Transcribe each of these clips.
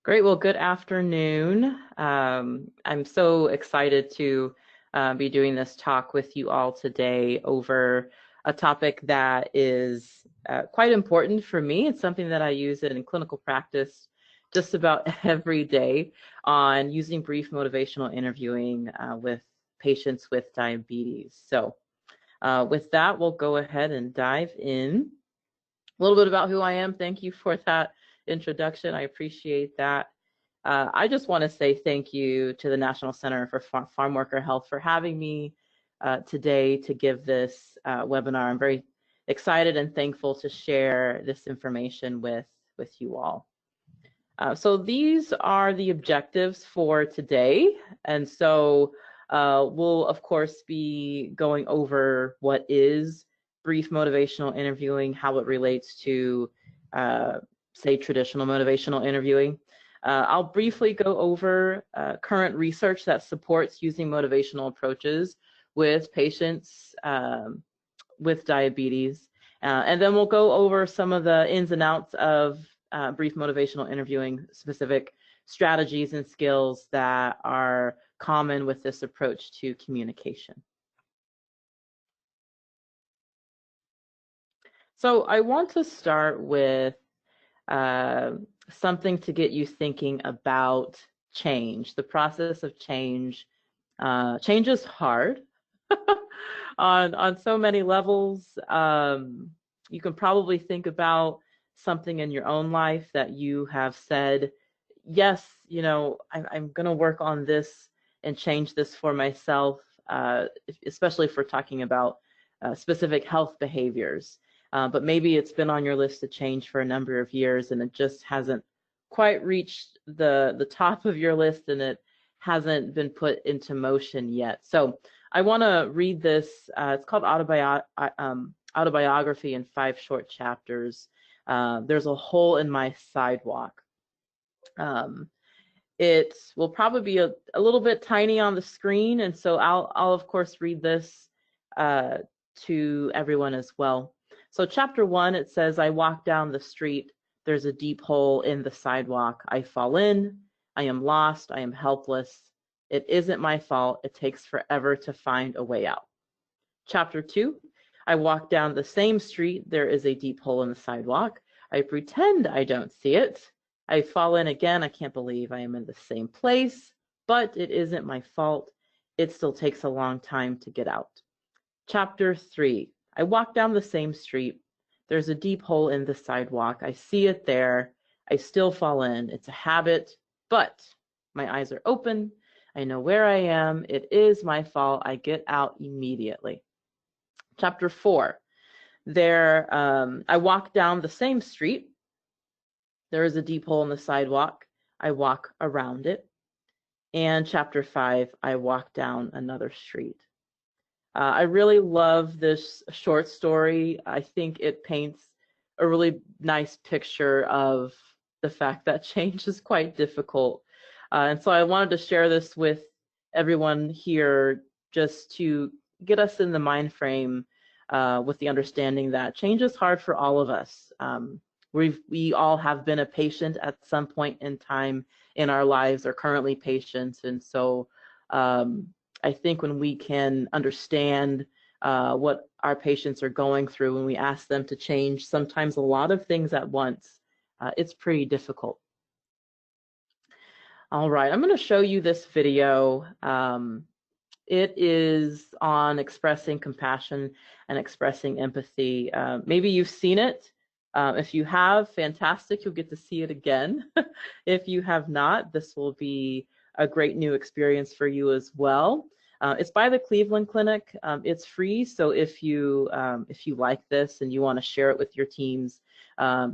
Great. Well, good afternoon. I'm so excited to be doing this talk with you all today over a topic that is quite important for me. It's something that I use in clinical practice just about every day on using brief motivational interviewing with patients with diabetes. So with that, we'll go ahead and dive in. A little bit about who I am. Thank you for that introduction. I appreciate that. I just want to say thank you to the National Center for Farmworker Health for having me today to give this webinar. I'm very excited and thankful to share this information with you all. So these are the objectives for today. And so we'll, of course, be going over what is brief motivational interviewing, how it relates to, say, traditional motivational interviewing. I'll briefly go over current research that supports using motivational approaches with patients with diabetes. And then we'll go over some of the ins and outs of brief motivational interviewing, specific strategies and skills that are common with this approach to communication. So I want to start with something to get you thinking about change, the process of change. Change is hard on so many levels. You can probably think about something in your own life that you have said, yes, you know, I'm going to work on this and change this for myself, especially if we're talking about specific health behaviors. But maybe it's been on your list to change for a number of years and it just hasn't quite reached the top of your list and it hasn't been put into motion yet. So I want to read this. It's called Autobiography in 5 Short Chapters. There's a hole in my sidewalk. It will probably be a little bit tiny on the screen, and so I'll of course read this to everyone as well. So chapter 1, it says, I walk down the street. There's a deep hole in the sidewalk. I fall in. I am lost. I am helpless. It isn't my fault. It takes forever to find a way out. Chapter 2, I walk down the same street. There is a deep hole in the sidewalk. I pretend I don't see it. I fall in again. I can't believe I am in the same place, but it isn't my fault. It still takes a long time to get out. Chapter 3, I walk down the same street. There's a deep hole in the sidewalk. I see it there. I still fall in. It's a habit, but my eyes are open. I know where I am. It is my fault. I get out immediately. Chapter 4, I walk down the same street. There is a deep hole in the sidewalk. I walk around it. And chapter 5, I walk down another street. I really love this short story. I think it paints a really nice picture of the fact that change is quite difficult. And so I wanted to share this with everyone here just to get us in the mind frame with the understanding that change is hard for all of us. We all have been a patient at some point in time in our lives, or currently patients, and so I think when we can understand what our patients are going through when we ask them to change sometimes a lot of things at once, it's pretty difficult. All right, I'm going to show you this video. It is on expressing compassion and expressing empathy. Maybe you've seen it. If you have, fantastic, you'll get to see it again. If you have not, this will be a great new experience for you as well. It's by the Cleveland Clinic. It's free, so if you like this and you want to share it with your teams,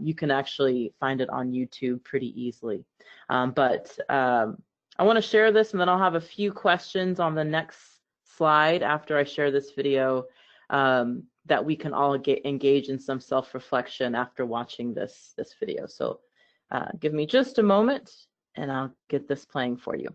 you can actually find it on YouTube pretty easily. But I want to share this, and then I'll have a few questions on the next slide after I share this video that we can all engage in some self-reflection after watching this video. So give me just a moment, and I'll get this playing for you.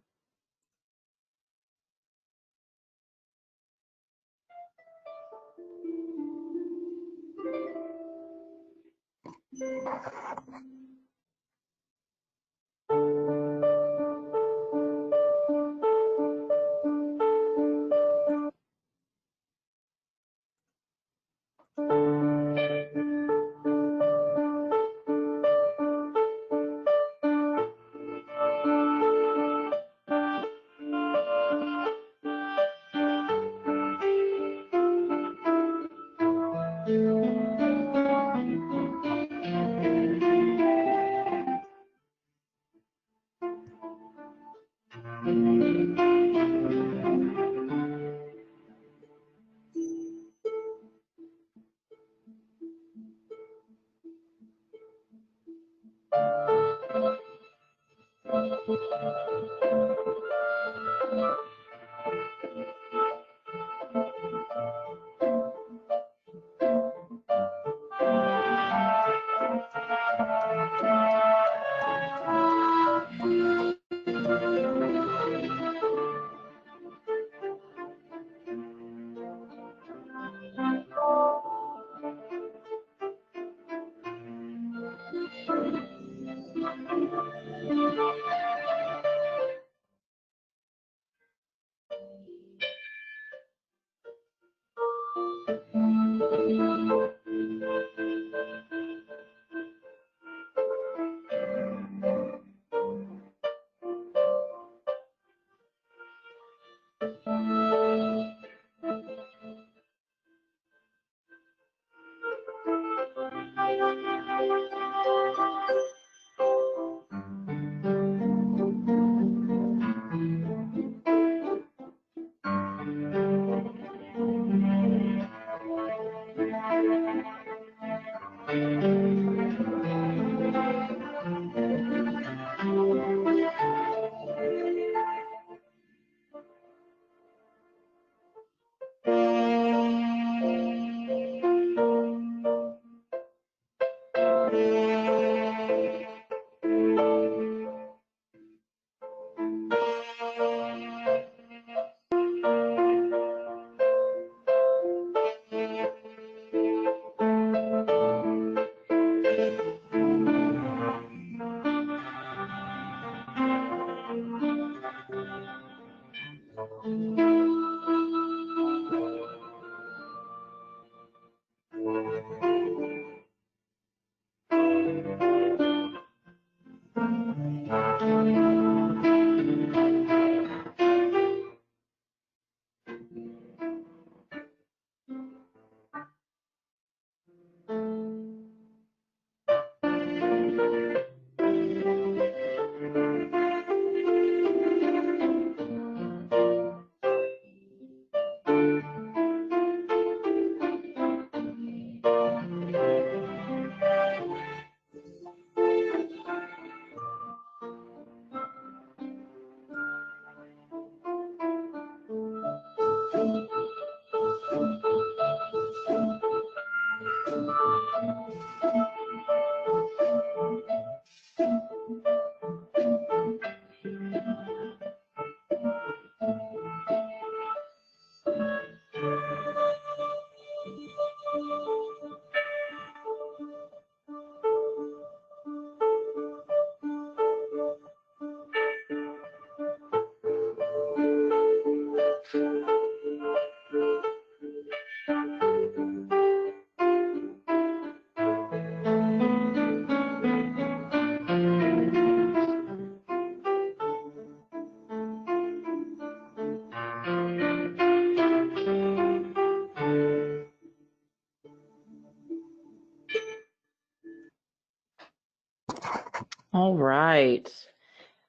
All right.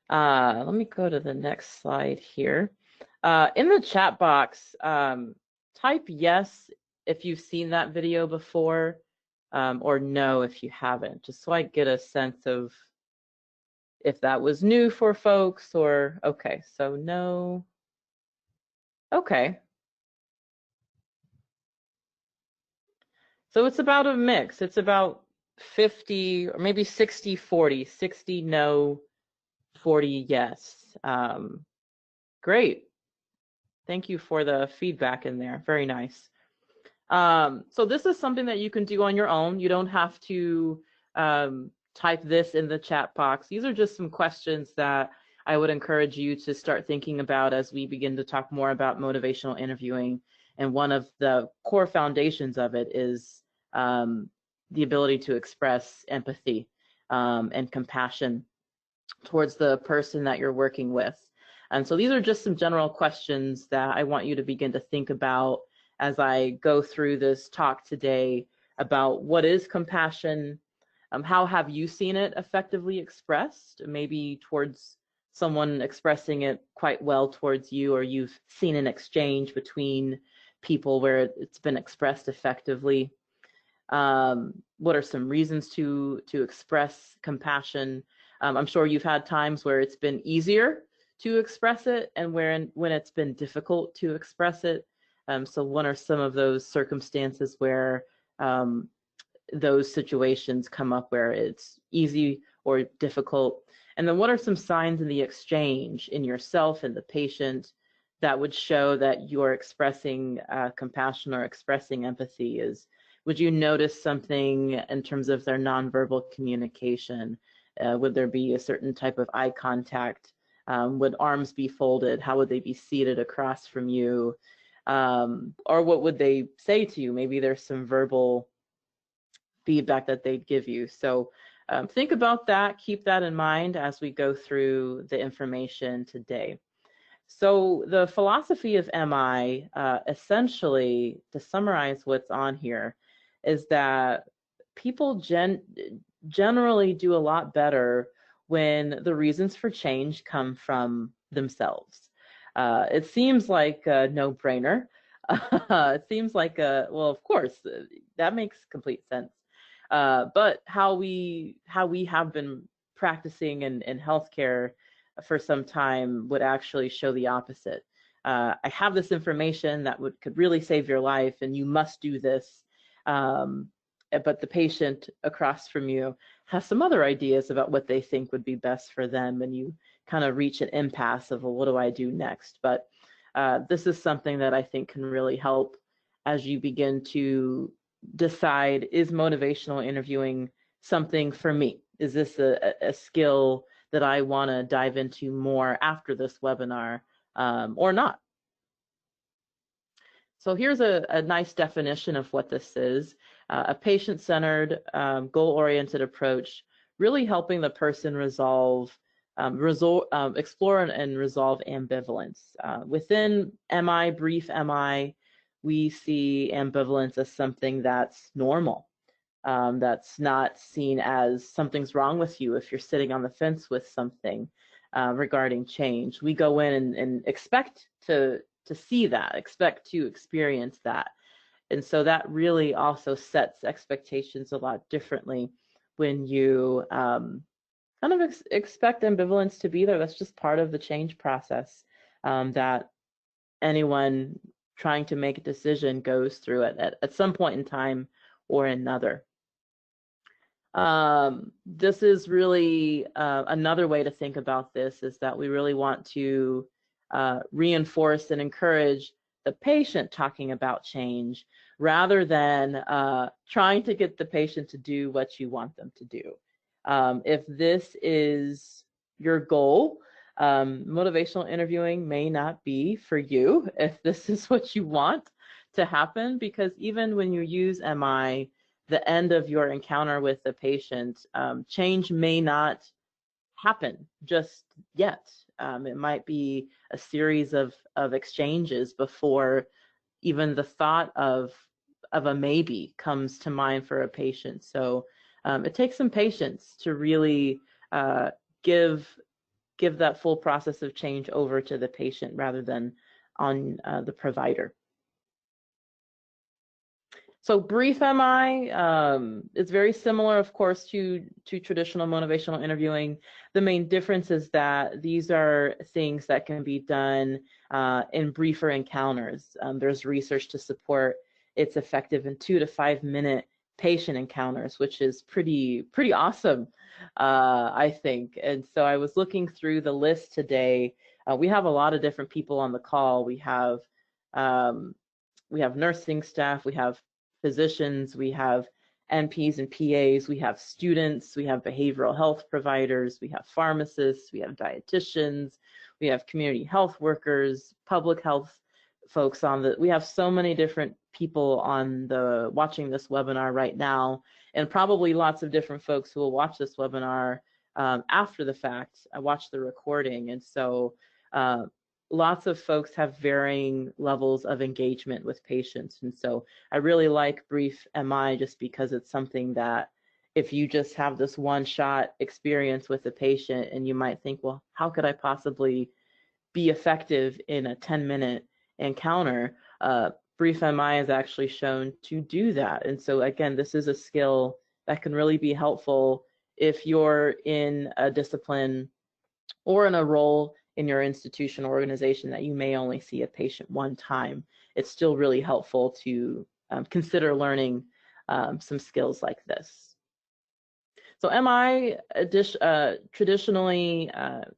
Let me go to the next slide here. In the chat box, type yes if you've seen that video before, or no if you haven't, just so I get a sense of if that was new for folks or, okay, so no. Okay. So it's about a mix. It's about 50 or maybe 60-40, 60 no, 40 yes. Great. Thank you for the feedback in there. Very nice. So this is something that you can do on your own. You don't have to type this in the chat box. These are just some questions that I would encourage you to start thinking about as we begin to talk more about motivational interviewing. And one of the core foundations of it is the ability to express empathy and compassion towards the person that you're working with. And so these are just some general questions that I want you to begin to think about as I go through this talk today about what is compassion, how have you seen it effectively expressed, maybe towards someone expressing it quite well towards you, or you've seen an exchange between people where it's been expressed effectively. What are some reasons to express compassion? I'm sure you've had times where it's been easier to express it and when it's been difficult to express it. So what are some of those circumstances where those situations come up where it's easy or difficult? And then what are some signs in the exchange in yourself and the patient that would show that you're expressing compassion or expressing empathy? Would you notice something in terms of their nonverbal communication? Would there be a certain type of eye contact? Would arms be folded? How would they be seated across from you? Or what would they say to you? Maybe there's some verbal feedback that they'd give you. So think about that, keep that in mind as we go through the information today. So the philosophy of MI, essentially, to summarize what's on here, is that people generally do a lot better when the reasons for change come from themselves. It seems like a no-brainer. It seems like well, of course, that makes complete sense. But how we have been practicing in healthcare for some time would actually show the opposite. I have this information that could really save your life, and you must do this. But the patient across from you has some other ideas about what they think would be best for them, and you kind of reach an impasse of, well, what do I do next? But this is something that I think can really help as you begin to decide, is motivational interviewing something for me? Is this a skill that I want to dive into more after this webinar or not? So here's a nice definition of what this is. A patient-centered, goal-oriented approach, really helping the person explore and resolve ambivalence. Within MI, brief MI, we see ambivalence as something that's normal, that's not seen as something's wrong with you if you're sitting on the fence with something regarding change. We go in and expect to see that, expect to experience that. And so that really also sets expectations a lot differently when you kind of expect ambivalence to be there. That's just part of the change process that anyone trying to make a decision goes through it at some point in time or another. This is really another way to think about this, is that we really want to reinforce and encourage the patient talking about change rather than trying to get the patient to do what you want them to do. If this is your goal, motivational interviewing may not be for you if this is what you want to happen, because even when you use MI, the end of your encounter with the patient, change may not happen just yet. It might be a series of exchanges before even the thought of a maybe comes to mind for a patient. So it takes some patience to really give that full process of change over to the patient rather than on the provider. So brief MI is very similar, of course, to traditional motivational interviewing. The main difference is that these are things that can be done in briefer encounters. There's research to support it's effective in 2 to 5 minute patient encounters, which is pretty awesome, I think. And so I was looking through the list today. We have a lot of different people on the call. We have nursing staff, we have physicians, we have NPs and PAs, we have students, we have behavioral health providers, we have pharmacists, we have dietitians, we have community health workers, public health folks we have so many different people watching this webinar right now, and probably lots of different folks who will watch this webinar after the fact. I watched the recording, and so lots of folks have varying levels of engagement with patients. And so I really like brief MI just because it's something that if you just have this one-shot experience with a patient and you might think, well, how could I possibly be effective in a 10-minute encounter? Brief MI is actually shown to do that. And so again, this is a skill that can really be helpful if you're in a discipline or in a role in your institution or organization that you may only see a patient one time. It's still really helpful to consider learning some skills like this. So MI traditionally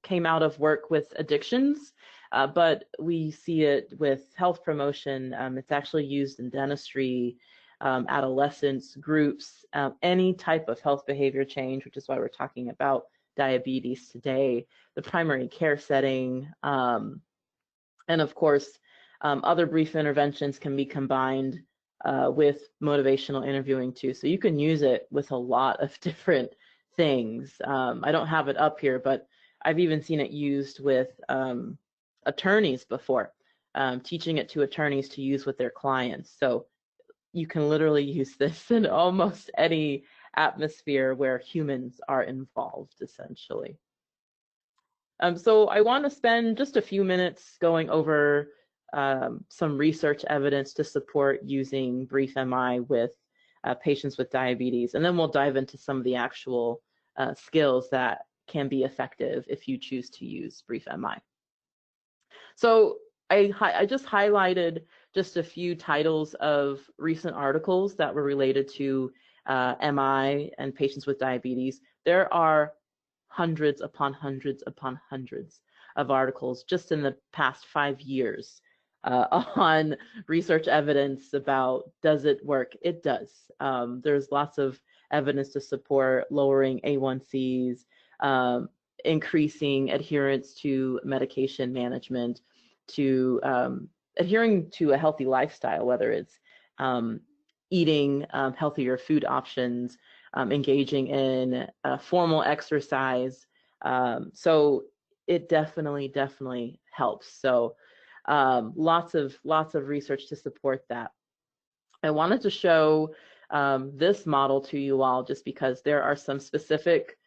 came out of work with addictions, but we see it with health promotion. It's actually used in dentistry, adolescents, groups, any type of health behavior change, which is why we're talking about diabetes today, the primary care setting, and of course, other brief interventions can be combined with motivational interviewing too. So you can use it with a lot of different things. I don't have it up here, but I've even seen it used with attorneys before, teaching it to attorneys to use with their clients. So you can literally use this in almost any atmosphere where humans are involved, essentially. So I want to spend just a few minutes going over some research evidence to support using brief MI with patients with diabetes, and then we'll dive into some of the actual skills that can be effective if you choose to use brief MI. So I just highlighted just a few titles of recent articles that were related to MI and patients with diabetes. There are hundreds upon hundreds upon hundreds of articles just in the past 5 years on research evidence about, does it work? It does. There's lots of evidence to support lowering A1Cs, increasing adherence to medication management, to adhering to a healthy lifestyle, whether it's eating healthier food options, engaging in formal exercise. So it definitely helps. So lots of research to support that. I wanted to show this model to you all just because there are some specific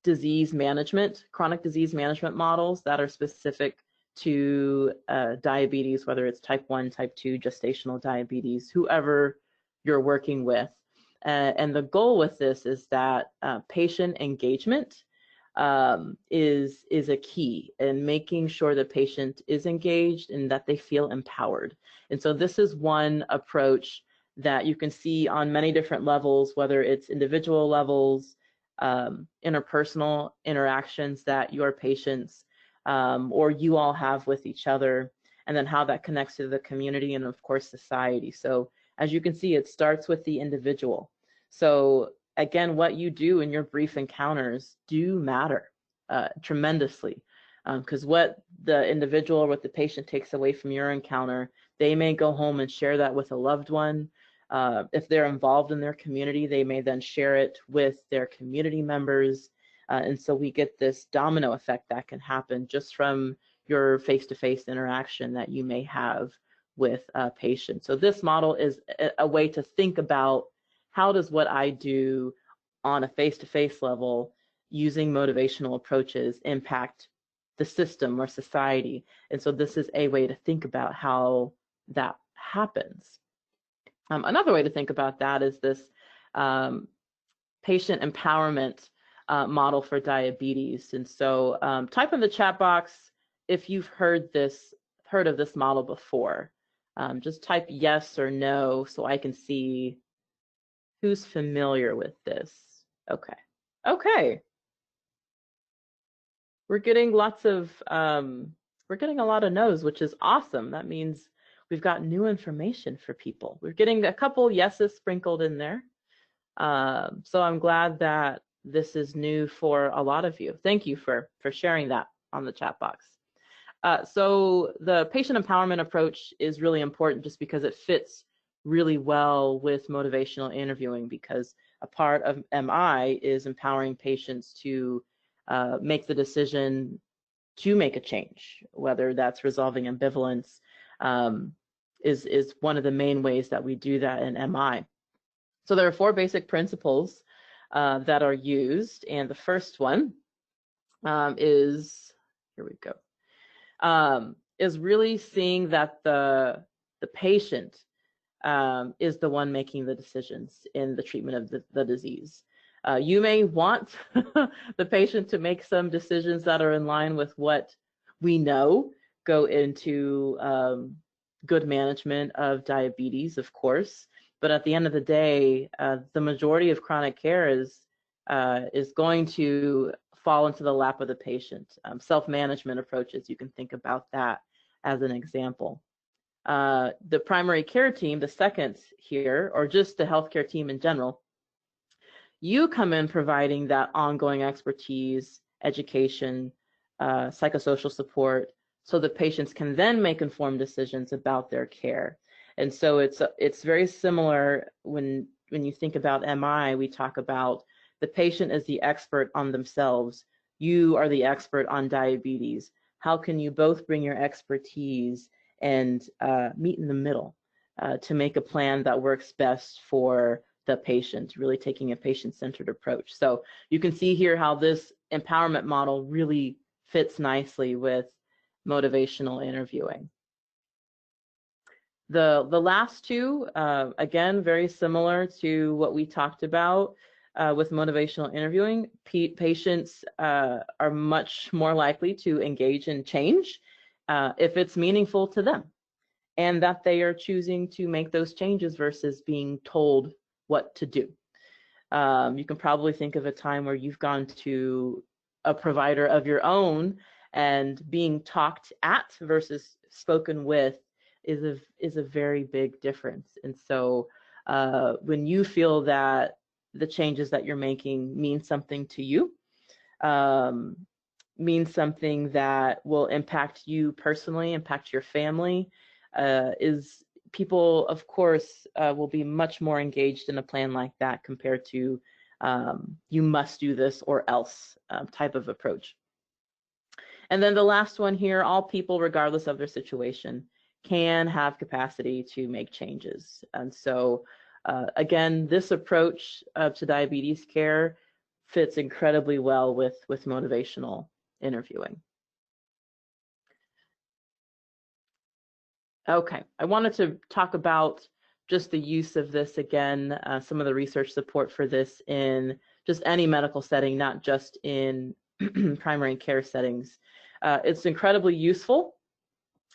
disease management, chronic disease management models that are specific to diabetes, whether it's type 1, type 2, gestational diabetes, whoever you're working with. And the goal with this is that patient engagement is a key in making sure the patient is engaged and that they feel empowered. And so this is one approach that you can see on many different levels, whether it's individual levels, interpersonal interactions that your patients or you all have with each other, and then how that connects to the community and of course society. So as you can see, it starts with the individual. So again, what you do in your brief encounters do matter tremendously, because what the individual or what the patient takes away from your encounter, they may go home and share that with a loved one. If they're involved in their community, they may then share it with their community members. And so we get this domino effect that can happen just from your face-to-face interaction that you may have with a patient. So this model is a way to think about, how does what I do on a face-to-face level using motivational approaches impact the system or society? And so this is a way to think about how that happens. Another way to think about that is this patient empowerment model for diabetes. And so type in the chat box if you've heard of this model before. Just type yes or no so I can see who's familiar with this. Okay. We're getting lots of we're getting a lot of no's, which is awesome. That means we've got new information for people. We're getting a couple yeses sprinkled in there. So I'm glad that this is new for a lot of you. Thank you for sharing that on the chat box. So the patient empowerment approach is really important just because it fits really well with motivational interviewing, because a part of MI is empowering patients to make the decision to make a change, whether that's resolving ambivalence is one of the main ways that we do that in MI. So there are 4 basic principles that are used, and the first one is, here we go, is really seeing that the the patient is the one making the decisions in the treatment of the disease. You may want the patient to make some decisions that are in line with what we know go into good management of diabetes, of course. But at the end of the day, the majority of chronic care is going to fall into the lap of the patient. Self-management approaches, you can think about that as an example. The primary care team, the second here, or just the healthcare team in general, you come in providing that ongoing expertise, education, psychosocial support, so the patients can then make informed decisions about their care. And so it's very similar when you think about MI, we talk about the patient is the expert on themselves. You are the expert on diabetes. How can you both bring your expertise and meet in the middle to make a plan that works best for the patient, really taking a patient-centered approach. So you can see here how this empowerment model really fits nicely with motivational interviewing. The last two, again, very similar to what we talked about with motivational interviewing. Patients are much more likely to engage in change if it's meaningful to them, and that they are choosing to make those changes versus being told what to do. You can probably think of a time where you've gone to a provider of your own and being talked at versus spoken with is a very big difference. And so when you feel that the changes that you're making mean something to you, mean something that will impact you personally, impact your family, people, of course, will be much more engaged in a plan like that compared to you must do this or else type of approach. And then the last one here, all people, regardless of their situation, can have capacity to make changes. And so, again, this approach to diabetes care fits incredibly well with motivational interviewing. Okay, I wanted to talk about just the use of this again, some of the research support for this in just any medical setting, not just in primary care settings. It's incredibly useful.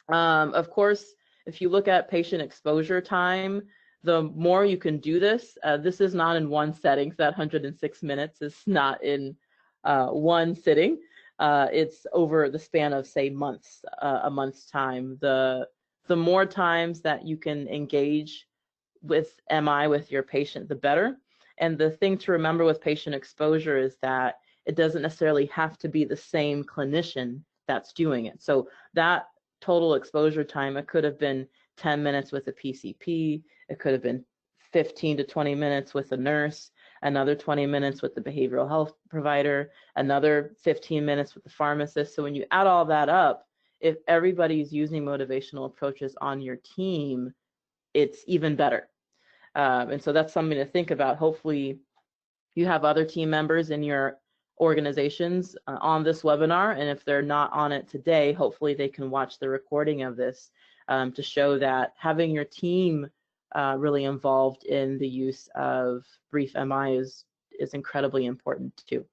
Of course, if you look at patient exposure time, the more you can do this, this is not in one setting, so that 106 minutes is not in one sitting. It's over the span of, say, months, a month's time. The more times that you can engage with MI with your patient, the better. And the thing to remember with patient exposure is that it doesn't necessarily have to be the same clinician that's doing it. So that total exposure time, it could have been 10 minutes with a PCP, it could have been 15 to 20 minutes with a nurse, another 20 minutes with the behavioral health provider, another 15 minutes with the pharmacist. So when you add all that up, if everybody's using motivational approaches on your team, it's even better. And so that's something to think about. Hopefully you have other team members in your organizations on this webinar, and if they're not on it today, hopefully they can watch the recording of this to show that having your team really involved in the use of brief MI is incredibly important too.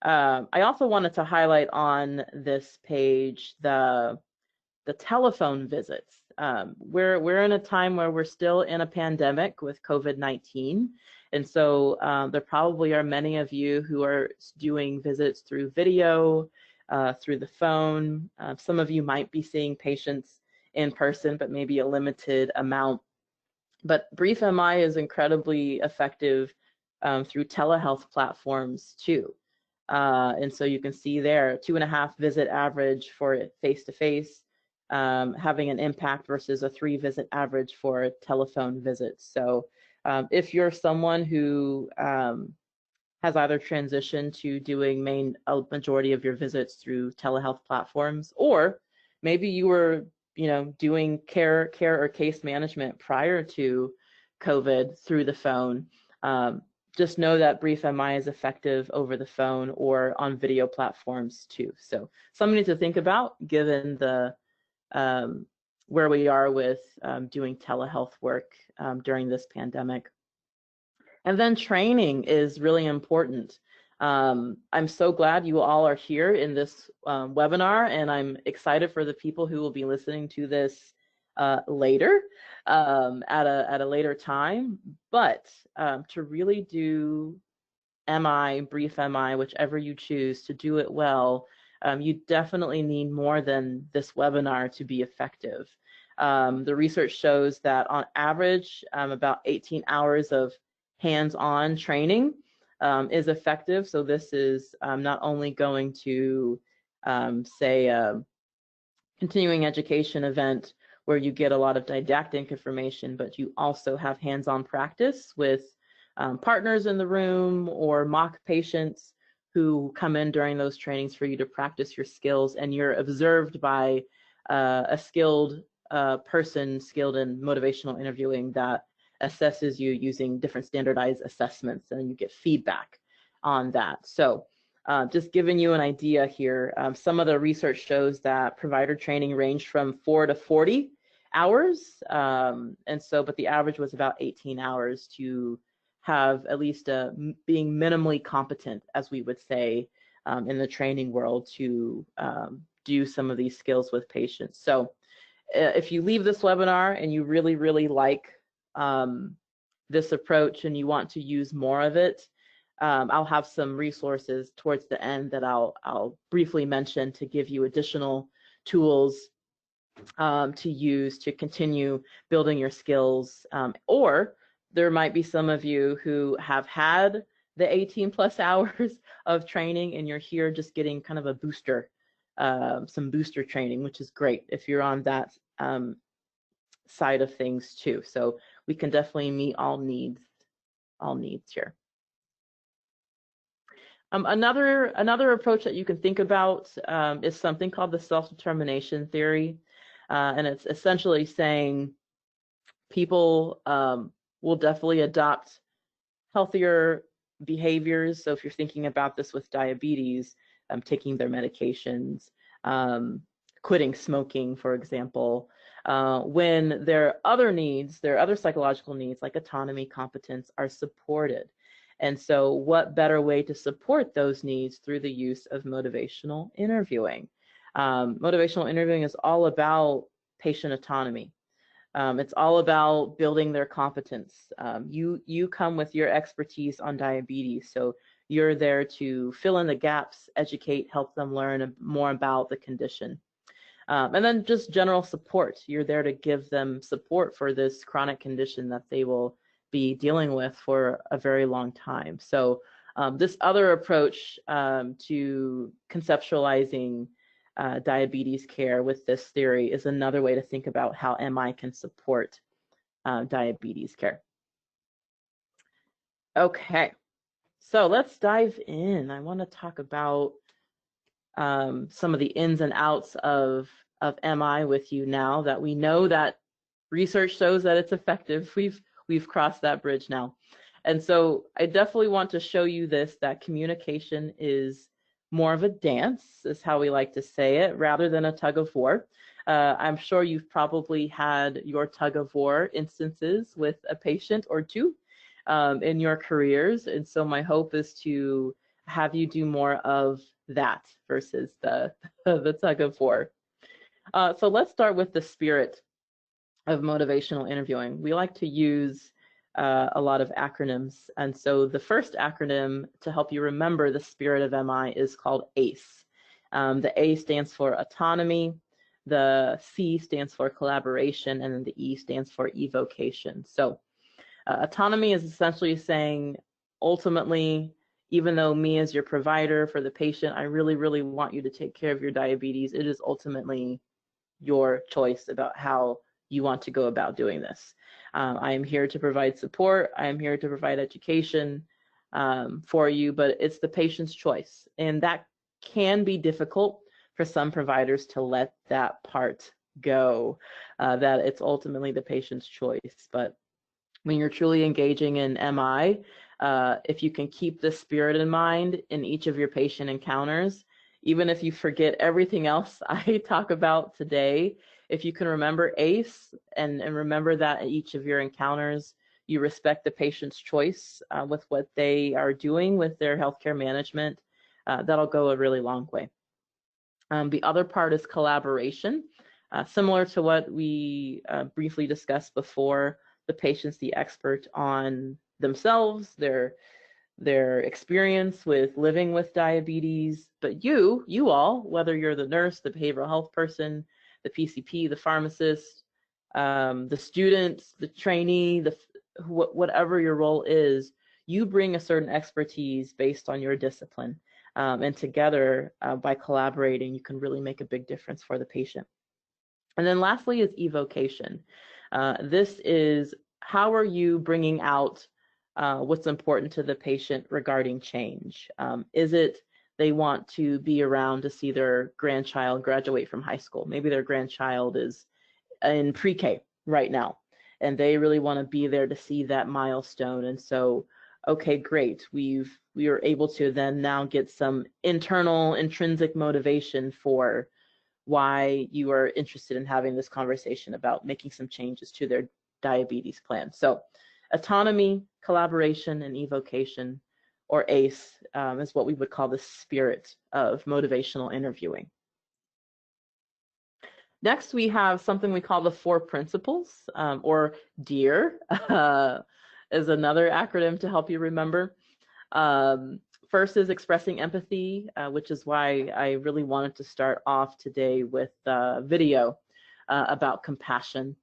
I also wanted to highlight on this page the telephone visits. We're in a time where we're still in a pandemic with COVID-19, and so there probably are many of you who are doing visits through video, through the phone. Some of you might be seeing patients in person, but maybe a limited amount. But brief MI is incredibly effective through telehealth platforms too. And so you can see there, 2.5 visit average for face-to-face, having an impact versus a 3 visit average for telephone visits. So if you're someone who has either transitioned to doing a majority of your visits through telehealth platforms, or maybe you were doing care or case management prior to COVID through the phone, just know that brief MI is effective over the phone or on video platforms too. So something to think about given the where we are with doing telehealth work during this pandemic. And then training is really important. I'm so glad you all are here in this webinar, and I'm excited for the people who will be listening to this later at a later time. But to really do MI, brief MI, whichever you choose, to do it well, you definitely need more than this webinar to be effective. The research shows that on average, about 18 hours of hands-on training is effective. So this is not only going to, say, a continuing education event where you get a lot of didactic information, but you also have hands-on practice with partners in the room or mock patients who come in during those trainings for you to practice your skills, and you're observed by a skilled person skilled in motivational interviewing that assesses you using different standardized assessments, and you get feedback on that. So just giving you an idea here, some of the research shows that provider training ranged from 4 to 40 hours, but the average was about 18 hours to have at least being minimally competent, as we would say in the training world, to do some of these skills with patients. So if you leave this webinar and you really, really like this approach and you want to use more of it, I'll have some resources towards the end that I'll briefly mention to give you additional tools to use to continue building your skills. Or there might be some of you who have had the 18+ hours of training and you're here just getting kind of a booster, some booster training, which is great if you're on that side of things too. So we can definitely meet all needs here. Another approach that you can think about is something called the self-determination theory. And it's essentially saying people will definitely adopt healthier behaviors. So if you're thinking about this with diabetes, taking their medications, quitting smoking, for example, when their other needs, their other psychological needs like autonomy, competence are supported. And so what better way to support those needs through the use of motivational interviewing? Motivational interviewing is all about patient autonomy. It's all about building their competence. You come with your expertise on diabetes, so you're there to fill in the gaps, educate, help them learn more about the condition. And then just general support. You're there to give them support for this chronic condition that they will be dealing with for a very long time. So this other approach to conceptualizing diabetes care with this theory is another way to think about how MI can support diabetes care. Okay, so let's dive in. I want to talk about some of the ins and outs of MI with you now that we know that research shows that it's effective. We've crossed that bridge now. And so I definitely want to show you this, that communication is more of a dance, is how we like to say it, rather than a tug of war. I'm sure you've probably had your tug of war instances with a patient or two in your careers. And so my hope is to have you do more of that versus the tug of war. So let's start with the spirit of motivational interviewing. We like to use a lot of acronyms. And so the first acronym to help you remember the spirit of MI is called ACE. The A stands for autonomy, the C stands for collaboration, and then the E stands for evocation. So autonomy is essentially saying, ultimately, even though me as your provider for the patient, I really, really want you to take care of your diabetes, it is ultimately your choice about how you want to go about doing this. I am here to provide support. I am here to provide education for you, but it's the patient's choice. And that can be difficult for some providers to let that part go, that it's ultimately the patient's choice. But when you're truly engaging in MI, if you can keep this spirit in mind in each of your patient encounters, even if you forget everything else I talk about today, if you can remember ACE and remember that at each of your encounters, you respect the patient's choice with what they are doing with their healthcare management, that'll go a really long way. The other part is collaboration. Similar to what we briefly discussed before, the patient's the expert on themselves, their experience with living with diabetes, but you all, whether you're the nurse, the behavioral health person, the PCP, the pharmacist, the student, the trainee, whatever your role is, you bring a certain expertise based on your discipline. And together, by collaborating, you can really make a big difference for the patient. And then lastly is evocation. This is how are you bringing out what's important to the patient regarding change? Is it they want to be around to see their grandchild graduate from high school? Maybe their grandchild is in pre-K right now, and they really want to be there to see that milestone. And so, okay, great. We are able to then now get some internal, intrinsic motivation for why you are interested in having this conversation about making some changes to their diabetes plan. So autonomy, collaboration, and evocation, or ACE, is what we would call the spirit of motivational interviewing. Next, we have something we call the 4 principles, or DEAR, is another acronym to help you remember. First is expressing empathy, which is why I really wanted to start off today with a video about compassion.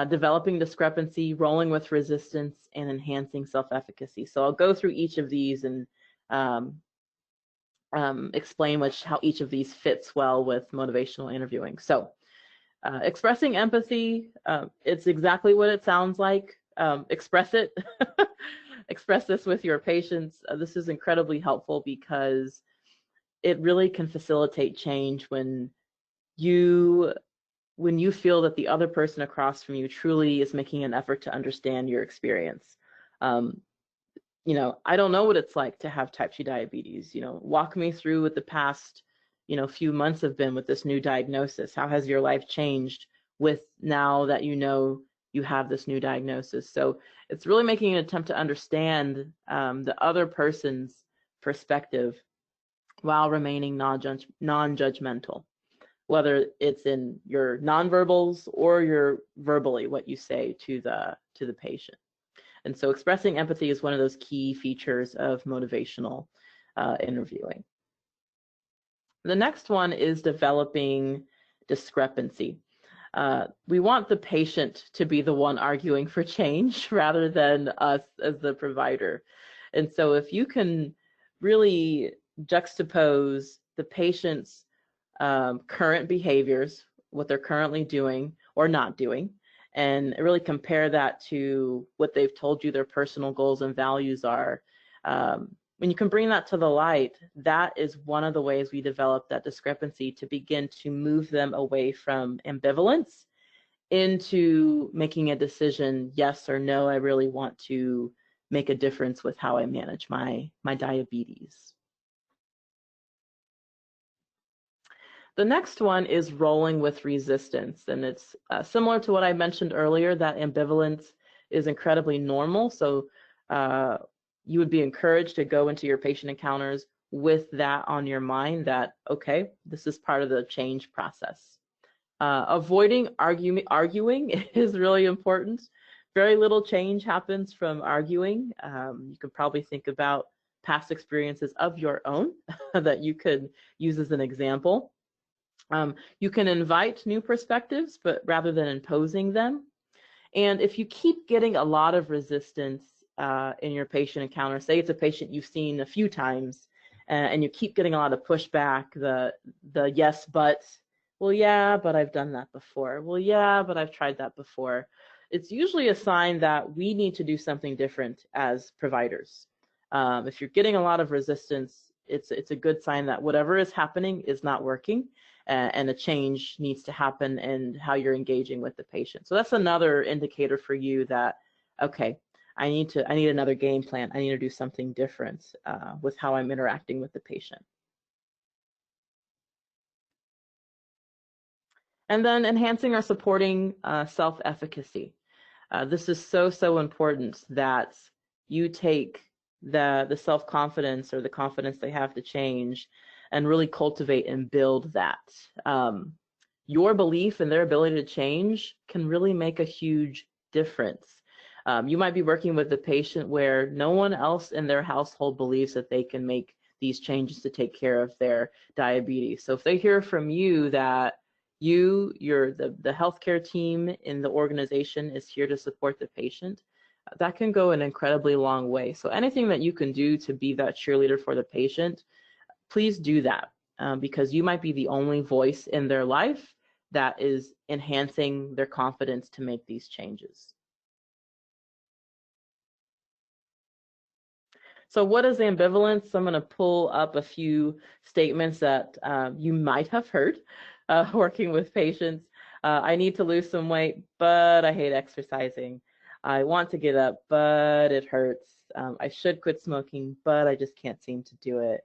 Developing discrepancy, rolling with resistance, and enhancing self-efficacy. So I'll go through each of these and explain how each of these fits well with motivational interviewing. So expressing empathy, it's exactly what it sounds like. Express it. Express this with your patients. This is incredibly helpful because it really can facilitate change when you feel that the other person across from you truly is making an effort to understand your experience. You know, I don't know what it's like to have type 2 diabetes. You know, walk me through what the past, few months have been with this new diagnosis. How has your life changed with now that you know you have this new diagnosis? So it's really making an attempt to understand the other person's perspective while remaining non-judgmental, whether it's in your nonverbals or your verbally, what you say to the patient. And so expressing empathy is one of those key features of motivational interviewing. The next one is developing discrepancy. We want the patient to be the one arguing for change rather than us as the provider. And so if you can really juxtapose the patient's current behaviors, what they're currently doing or not doing, and really compare that to what they've told you their personal goals and values are, when you can bring that to the light, that is one of the ways we develop that discrepancy to begin to move them away from ambivalence into making a decision, yes or no, I really want to make a difference with how I manage my diabetes. The next one is rolling with resistance, and it's similar to what I mentioned earlier, that ambivalence is incredibly normal. So you would be encouraged to go into your patient encounters with that on your mind, that, okay, this is part of the change process. Avoiding arguing is really important. Very little change happens from arguing. You can probably think about past experiences of your own that you could use as an example. You can invite new perspectives, but rather than imposing them. And if you keep getting a lot of resistance in your patient encounter, say it's a patient you've seen a few times, and you keep getting a lot of pushback, the yes, but, well, yeah, but I've done that before. Well, yeah, but I've tried that before. It's usually a sign that we need to do something different as providers. If you're getting a lot of resistance, it's a good sign that whatever is happening is not working, and a change needs to happen in how you're engaging with the patient. So that's another indicator for you that, okay, I need another game plan. I need to do something different with how I'm interacting with the patient. And then enhancing or supporting self-efficacy. This is so important that you take the self-confidence or the confidence they have to change and really cultivate and build that. Your belief in their ability to change can really make a huge difference. You might be working with a patient where no one else in their household believes that they can make these changes to take care of their diabetes. So if they hear from you that you're the healthcare team in the organization is here to support the patient, that can go an incredibly long way. So anything that you can do to be that cheerleader for the patient, please do that, because you might be the only voice in their life that is enhancing their confidence to make these changes. So what is ambivalence? I'm going to pull up a few statements that you might have heard working with patients. I need to lose some weight, but I hate exercising. I want to get up, but it hurts. I should quit smoking, but I just can't seem to do it.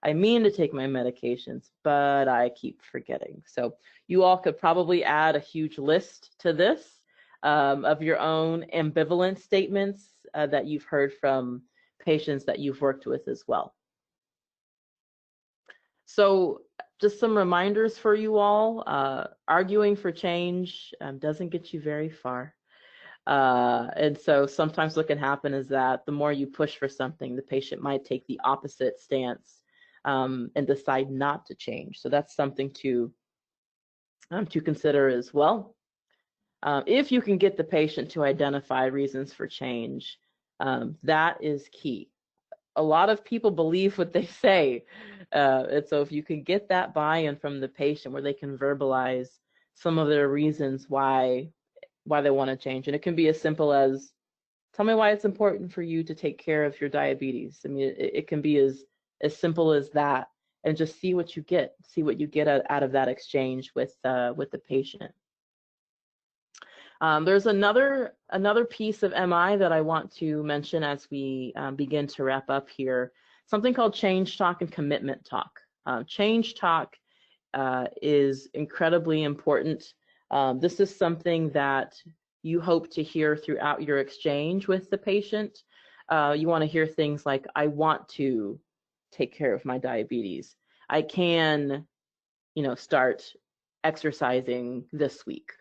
I mean to take my medications, but I keep forgetting. So you all could probably add a huge list to this of your own ambivalent statements that you've heard from patients that you've worked with as well. So just some reminders for you all. Arguing for change doesn't get you very far. And so sometimes what can happen is that the more you push for something, the patient might take the opposite stance and decide not to change. So that's something to consider as well. If you can get the patient to identify reasons for change, that is key. A lot of people believe what they say. And so if you can get that buy-in from the patient where they can verbalize some of their reasons why they want to change. And it can be as simple as, tell me why it's important for you to take care of your diabetes. I mean, it can be as simple as that, and just see what you get out of that exchange with the patient. There's another piece of MI that I want to mention as we begin to wrap up here, something called change talk and commitment talk. Change talk is incredibly important. This is something that you hope to hear throughout your exchange with the patient. You want to hear things like, I want to take care of my diabetes. I can, start exercising this week.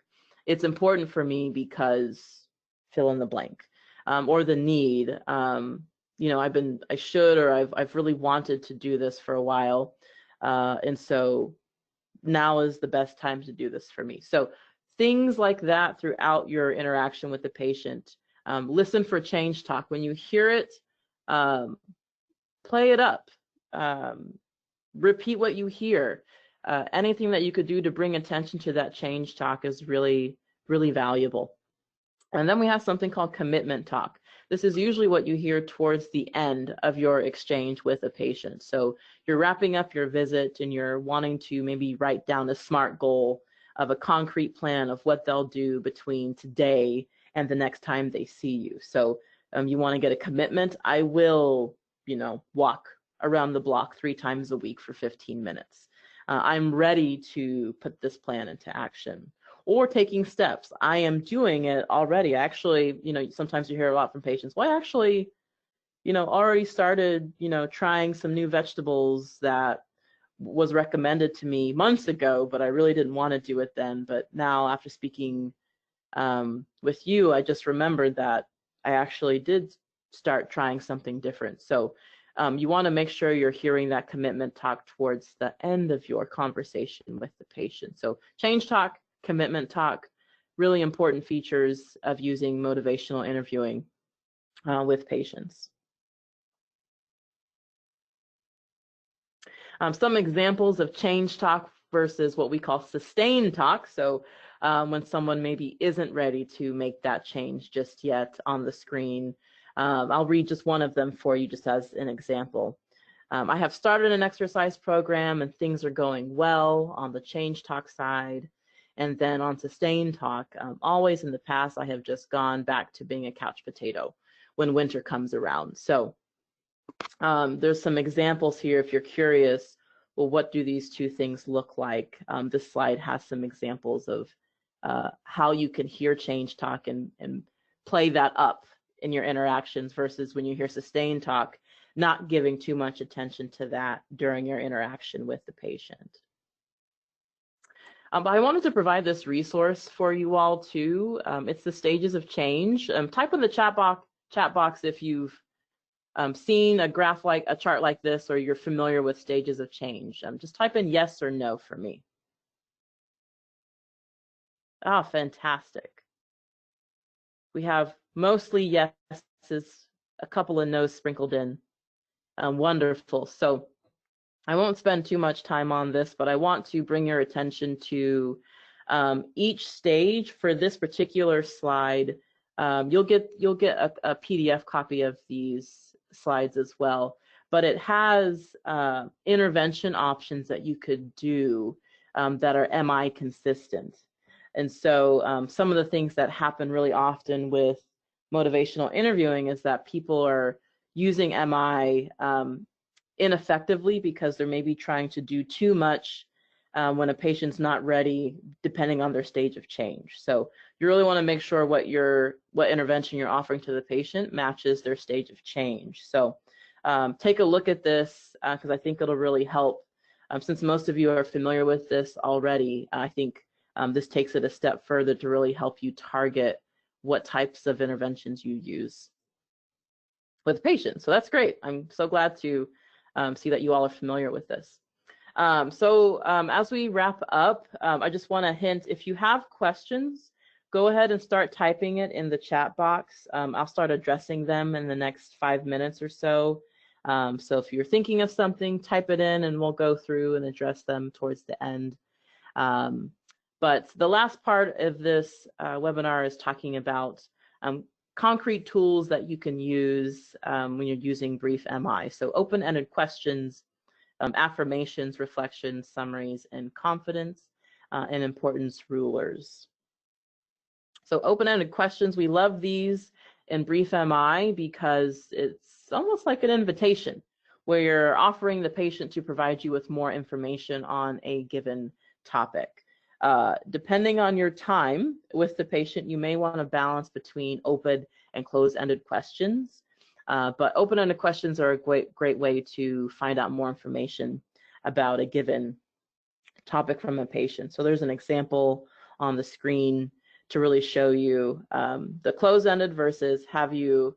It's important for me because fill in the blank, or the need. I should, or I've really wanted to do this for a while, and so now is the best time to do this for me. So things like that throughout your interaction with the patient. Listen for change talk. When you hear it, play it up. Repeat what you hear. Anything that you could do to bring attention to that change talk is really, really valuable. And then we have something called commitment talk. This is usually what you hear towards the end of your exchange with a patient. So you're wrapping up your visit and you're wanting to maybe write down a SMART goal of a concrete plan of what they'll do between today and the next time they see you. So you want to get a commitment. I will, walk around the block 3 times a week for 15 minutes. I'm ready to put this plan into action. Or taking steps. I am doing it already. Actually, sometimes you hear a lot from patients. Well, I actually, already started, trying some new vegetables that was recommended to me months ago, but I really didn't want to do it then. But now, after speaking with you, I just remembered that I actually did start trying something different. So you want to make sure you're hearing that commitment talk towards the end of your conversation with the patient. So change talk, commitment talk, really important features of using motivational interviewing with patients. Some examples of change talk versus what we call sustained talk. So when someone maybe isn't ready to make that change just yet on the screen. I'll read just one of them for you just as an example. I have started an exercise program and things are going well on the change talk side. And then on sustained talk, always in the past, I have just gone back to being a couch potato when winter comes around. So there's some examples here if you're curious. well, what do these two things look like? This slide has some examples of how you can hear change talk and play that up in your interactions versus when you hear sustained talk, not giving too much attention to that during your interaction with the patient. But I wanted to provide this resource for you all too. It's the stages of change. Type in the chat box if you've seen a chart like this, or you're familiar with stages of change. Just type in yes or no for me. Ah, fantastic. We have mostly yeses, a couple of no's sprinkled in. Wonderful. So I won't spend too much time on this, but I want to bring your attention to each stage. For this particular slide, you'll get a PDF copy of these slides as well, but it has intervention options that you could do that are MI consistent. And so some of the things that happen really often with motivational interviewing is that people are using MI ineffectively because they're maybe trying to do too much when a patient's not ready, depending on their stage of change. So you really want to make sure what intervention you're offering to the patient matches their stage of change. So take a look at this because I think it'll really help. Since most of you are familiar with this already, I think this takes it a step further to really help you target what types of interventions you use with patients. So that's great. I'm so glad to see that you all are familiar with this. As we wrap up, I just want to hint, if you have questions, go ahead and start typing it in the chat box. I'll start addressing them in the next 5 minutes or so. So if you're thinking of something, type it in and we'll go through and address them towards the end. But the last part of this webinar is talking about concrete tools that you can use when you're using brief MI. So open-ended questions, affirmations, reflections, summaries, and confidence and importance rulers. So open-ended questions, we love these in brief MI because it's almost like an invitation where you're offering the patient to provide you with more information on a given topic. Depending on your time with the patient, you may want to balance between open and closed-ended questions. But open-ended questions are a great way to find out more information about a given topic from a patient. So there's an example on the screen to really show you the closed-ended versus have you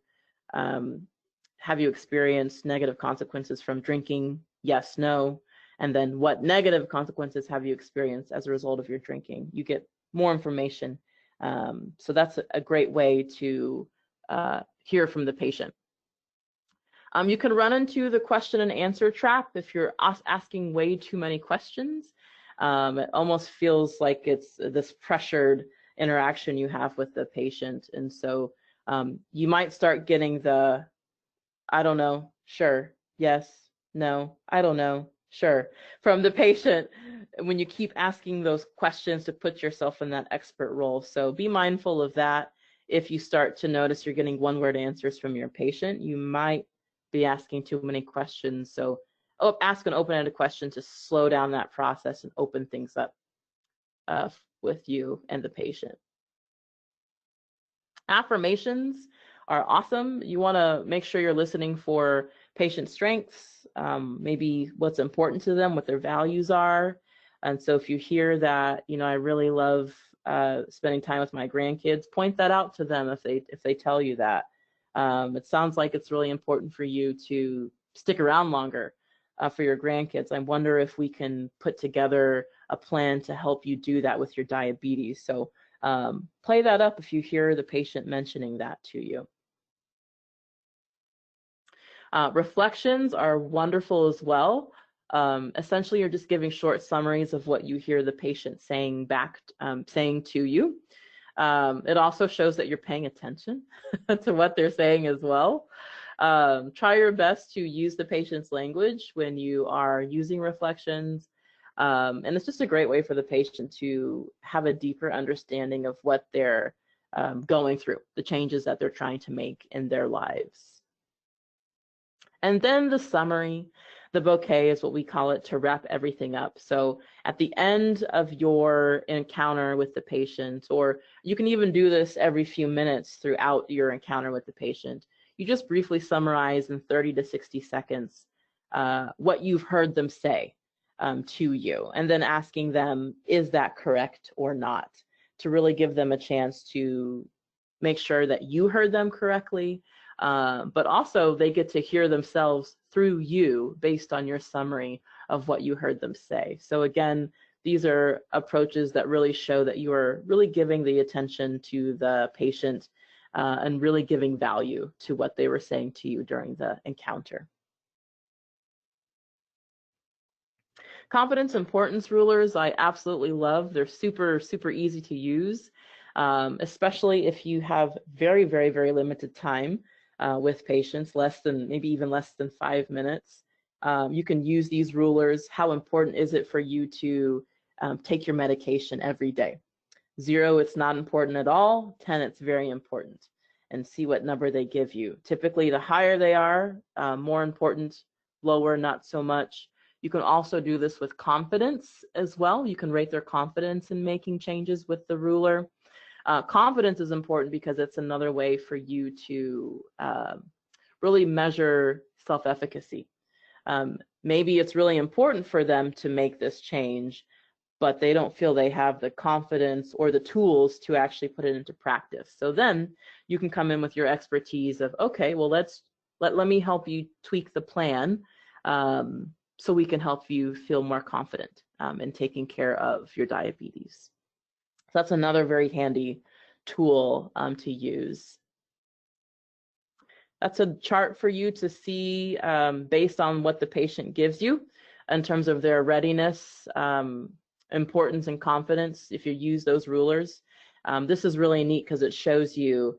experienced negative consequences from drinking? Yes, no. And then what negative consequences have you experienced as a result of your drinking? You get more information. So that's a great way to hear from the patient. You can run into the question and answer trap if you're asking way too many questions. It almost feels like it's this pressured interaction you have with the patient. And so you might start getting the, I don't know, sure, yes, no, I don't know, sure, from the patient when you keep asking those questions to put yourself in that expert role. So be mindful of that. If you start to notice you're getting one-word answers from your patient, you might be asking too many questions. So ask an open-ended question to slow down that process and open things up with you and the patient. Affirmations are awesome. You want to make sure you're listening for patient strengths, maybe what's important to them, what their values are. And so if you hear that, you know, I really love spending time with my grandkids, point that out to them if they tell you that. It sounds like it's really important for you to stick around longer for your grandkids. I wonder if we can put together a plan to help you do that with your diabetes. So play that up if you hear the patient mentioning that to you. Reflections are wonderful as well. Essentially, you're just giving short summaries of what you hear the patient saying back, saying to you. It also shows that you're paying attention to what they're saying as well. Try your best to use the patient's language when you are using reflections. And it's just a great way for the patient to have a deeper understanding of what they're going through, the changes that they're trying to make in their lives. And then the summary. the bouquet is what we call it, to wrap everything up. So at the end of your encounter with the patient, or you can even do this every few minutes throughout your encounter with the patient, you just briefly summarize in 30 to 60 seconds what you've heard them say to you, and then asking them, is that correct or not, to really give them a chance to make sure that you heard them correctly, but also they get to hear themselves through you based on your summary of what you heard them say. So again, these are approaches that really show that you are really giving the attention to the patient and really giving value to what they were saying to you during the encounter. Confidence importance rulers, I absolutely love. They're super, super easy to use, especially if you have very, very, very limited time with patients, maybe even less than 5 minutes. You can use these rulers. How important is it for you to take your medication every day? 0, it's not important at all. 10, it's very important. And see what number they give you. Typically, the higher they are, more important. Lower, not so much. You can also do this with confidence as well. You can rate their confidence in making changes with the ruler. Confidence is important because it's another way for you to really measure self-efficacy. Maybe it's really important for them to make this change, but they don't feel they have the confidence or the tools to actually put it into practice. So then you can come in with your expertise of, okay, well, let me help you tweak the plan so we can help you feel more confident in taking care of your diabetes. So that's another very handy tool to use. That's a chart for you to see based on what the patient gives you in terms of their readiness, importance, and confidence if you use those rulers. This is really neat because it shows you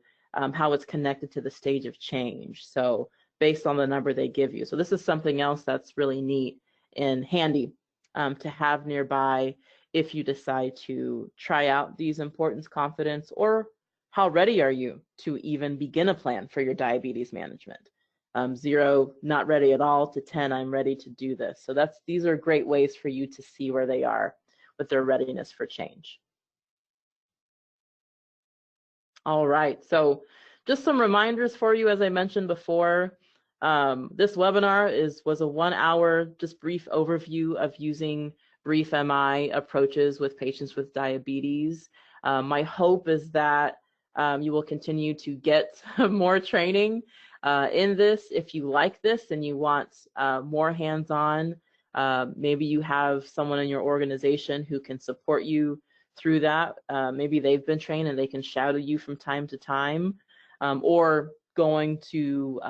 how it's connected to the stage of change. So based on the number they give you. So this is something else that's really neat and handy to have nearby if you decide to try out these importance, confidence, or how ready are you to even begin a plan for your diabetes management? 0, not ready at all, to 10, I'm ready to do this. So these are great ways for you to see where they are with their readiness for change. All right, so just some reminders for you, as I mentioned before. This webinar was a 1-hour, just brief overview of using brief MI approaches with patients with diabetes. My hope is that you will continue to get more training in this. If you like this and you want more hands-on, maybe you have someone in your organization who can support you through that. Maybe they've been trained and they can shadow you from time to time, or going to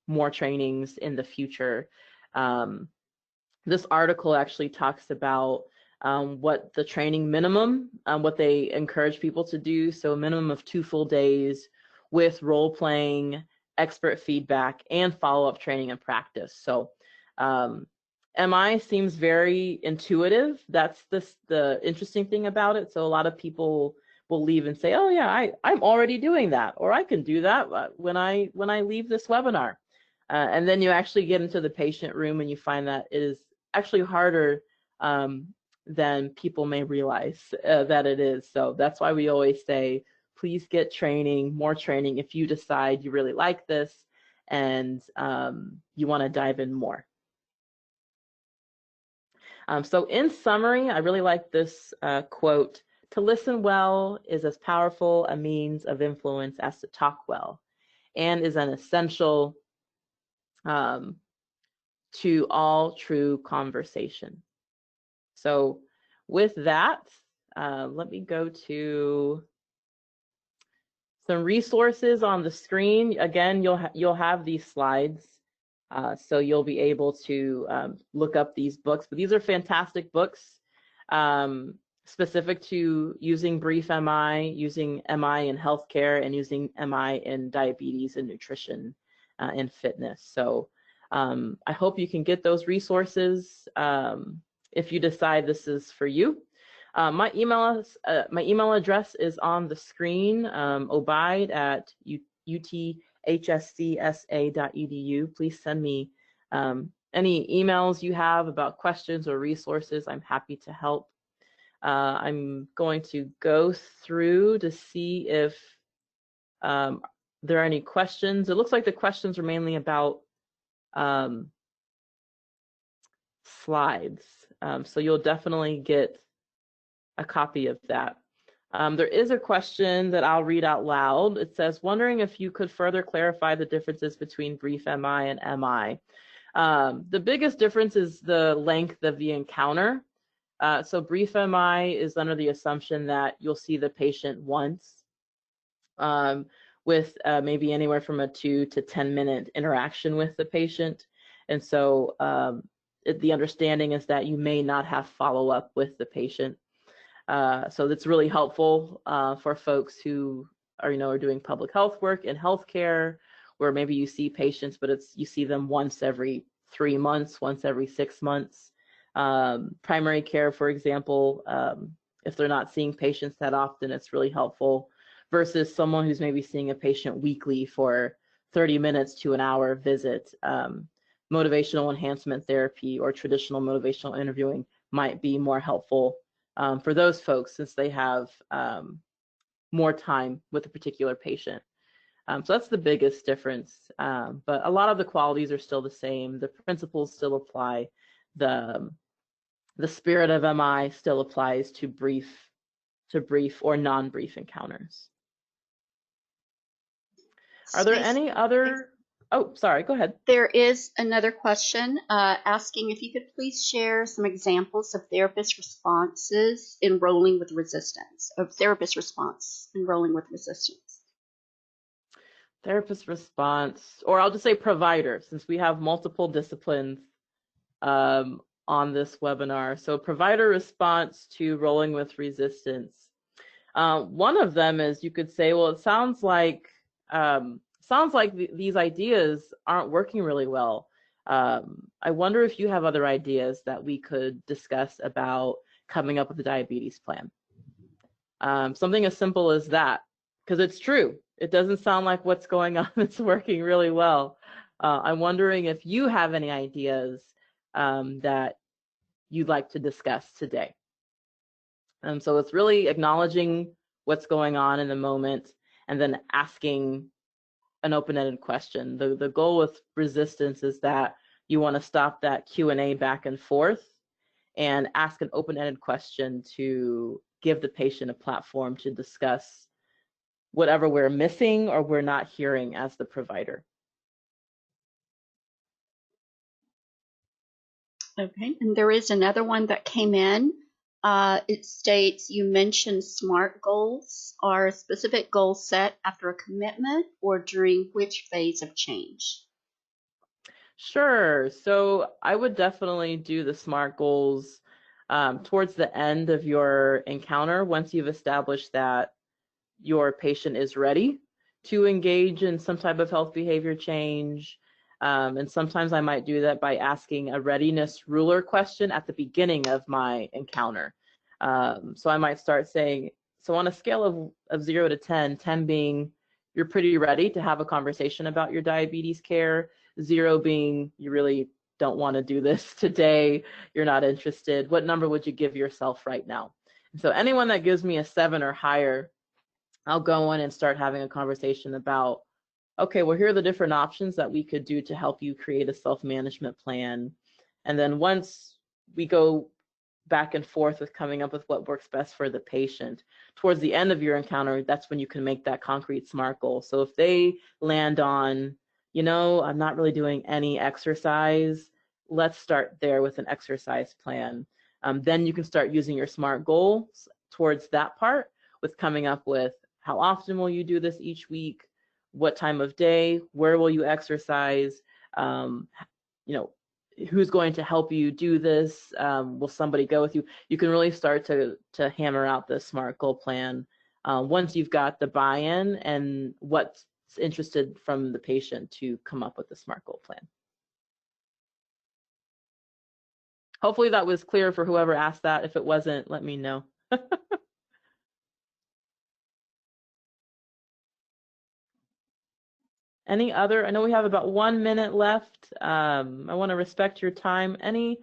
more trainings in the future. This article actually talks about what the training minimum, what they encourage people to do. So a minimum of 2 full days with role playing, expert feedback, and follow-up training and practice. So MI seems very intuitive. That's the interesting thing about it. So a lot of people will leave and say, oh yeah, I'm already doing that, or I can do that when I leave this webinar. And then you actually get into the patient room and you find that it is actually harder than people may realize that it is. So that's why we always say, please get training, more training, if you decide you really like this and you want to dive in more. So in summary, I really like this quote: to listen well is as powerful a means of influence as to talk well, and is an essential to all true conversation. So with that, let me go to some resources on the screen. Again, you'll have these slides, so you'll be able to look up these books. But these are fantastic books specific to using brief MI, using MI in healthcare, and using MI in diabetes and nutrition and fitness. So I hope you can get those resources if you decide this is for you. My email address is on the screen, Ogbeide@uthcsa.edu. Please send me any emails you have about questions or resources, I'm happy to help. I'm going to go through to see if there are any questions. It looks like the questions are mainly about slides. So you'll definitely get a copy of that. There is a question that I'll read out loud. It says, wondering if you could further clarify the differences between brief MI and MI. The biggest difference is the length of the encounter. So brief MI is under the assumption that you'll see the patient once with maybe anywhere from a 2 to 10-minute interaction with the patient. And so the understanding is that you may not have follow-up with the patient. So that's really helpful for folks who are doing public health work in healthcare, where maybe you see patients, but you see them once every 3 months, once every 6 months. Primary care, for example, if they're not seeing patients that often, it's really helpful, versus someone who's maybe seeing a patient weekly for 30 minutes to an hour visit. Motivational enhancement therapy or traditional motivational interviewing might be more helpful for those folks, since they have more time with a particular patient. So that's the biggest difference. But a lot of the qualities are still the same. The principles still apply. The spirit of MI still applies to brief or non-brief encounters. Are there any other? Oh, sorry, go ahead. There is another question asking if you could please share some examples of therapist responses enrolling with resistance, therapist Or I'll just say provider, since we have multiple disciplines on this webinar. So provider response to rolling with resistance. One of them is, you could say, well, it sounds like these ideas aren't working really well. I wonder if you have other ideas that we could discuss about coming up with a diabetes plan. Something as simple as that, because it's true. It doesn't sound like what's going on is working really well. I'm wondering if you have any ideas that you'd like to discuss today. So it's really acknowledging what's going on in the moment and then asking an open-ended question. The goal with resistance is that you want to stop that Q&A back and forth and ask an open-ended question to give the patient a platform to discuss whatever we're missing or we're not hearing as the provider. Okay, and there is another one that came in. It states, you mentioned SMART goals. Are specific goals set after a commitment or during which phase of change? Sure. So I would definitely do the SMART goals towards the end of your encounter, once you've established that your patient is ready to engage in some type of health behavior change. And sometimes I might do that by asking a readiness ruler question at the beginning of my encounter. So I might start saying, so on a scale of 0 to 10, 10 being you're pretty ready to have a conversation about your diabetes care, 0 being you really don't want to do this today, you're not interested, what number would you give yourself right now? And so anyone that gives me a 7 or higher, I'll go in and start having a conversation about, okay, well, here are the different options that we could do to help you create a self-management plan. And then once we go back and forth with coming up with what works best for the patient, towards the end of your encounter, that's when you can make that concrete SMART goal. So if they land on, I'm not really doing any exercise, let's start there with an exercise plan. Then you can start using your SMART goals towards that part, with coming up with how often will you do this each week, what time of day, where will you exercise, who's going to help you do this, will somebody go with you? You can really start to hammer out the SMART goal plan once you've got the buy-in and what's interested from the patient to come up with the SMART goal plan. Hopefully that was clear for whoever asked that. If it wasn't, let me know. Any other? I know we have about 1 minute left. I want to respect your time. Any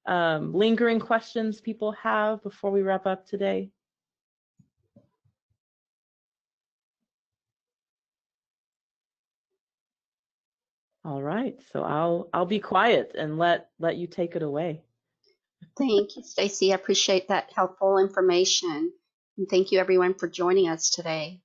lingering questions people have before we wrap up today? All right, so I'll be quiet and let you take it away. Thank you, Stacy. I appreciate that helpful information. And thank you, everyone, for joining us today.